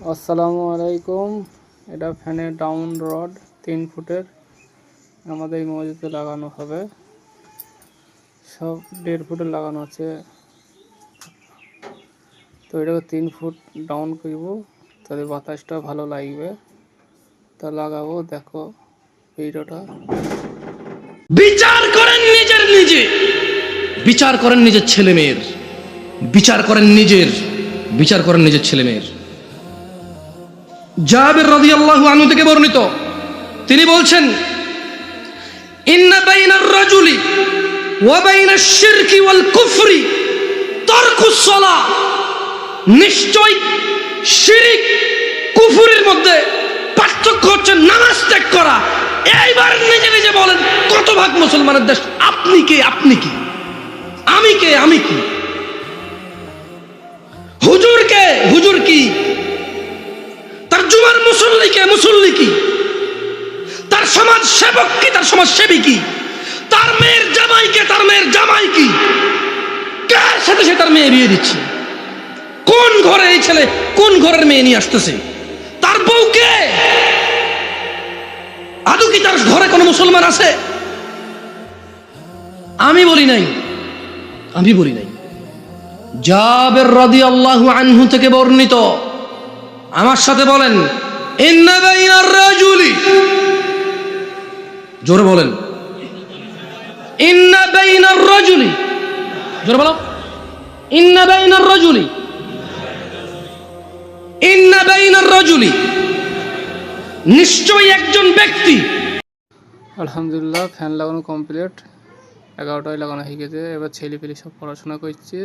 আসসালামু আলাইকুম। এটা ফ্যানের ডাউন রড 3 ফুটের আমাদের এই মসজিদে লাগানো হবে। সব 1.5 ফুটের লাগানো আছে, তো এটাকে 3 ফুট ডাউন করব, তাহলে বাতাসটা ভালো লাগবে। তা লাগাবো, দেখো ভিডিওটা। বিচার করেন বিচার করেন নিজের ছেলে মেয়ের, বিচার করেন নিজের ছেলে মেয়ের। জাবের রাদিয়াল্লাহু আনহু থেকে বর্ণিত, তিনি বলছেন, ইন্না বাইনার রাজুলি ওয়া বাইনাশ শিরকি ওয়াল কুফরি তারকুস সালাহ। নিশ্চয় শিরক কুফরের মধ্যে পার্থক্য হচ্ছে নামাজ ত্যাগ করা। এইবার নিজে নিজে বলেন, কত ভাগ মুসলমানের দেশ? আপনি কে? আমি কি? হুজুর কে? হুজুর কি? তার জুমার মুসল্লি কি? তার সমাজ সেবক কি? তার সমাজ সেবী কি? তার মেয়ের জামাই কে? তার মেয়ের জামাই কি? কার সাথে সে তার মেয়ে বিয়ে দিচ্ছে? কোন ঘরে এই ছেলে কোন ঘরের মেয়ে নিয়ে আসতেছে? তার বউ কে? আদৌ কি তার ঘরে কোনো মুসলমান আছে? আমি বলি নাই। জাবের রাদিয়াল্লাহু আনহু থেকে বর্ণিত, আমার সাথে বলেন, ইন্না বাইনার রাজুলি, জোরে বলেন, ইন্না বাইনার রাজুলি, জোরে বলো, ইন্না বাইনার রাজুলি, নিশ্চয়ই একজন ব্যক্তি। আলহামদুলিল্লাহ, ফ্যান লাগানো কমপ্লিট। 11টায় লাগানো হয়ে গেছে। এবার ছেলেপেলে সব পড়াশোনা করছে।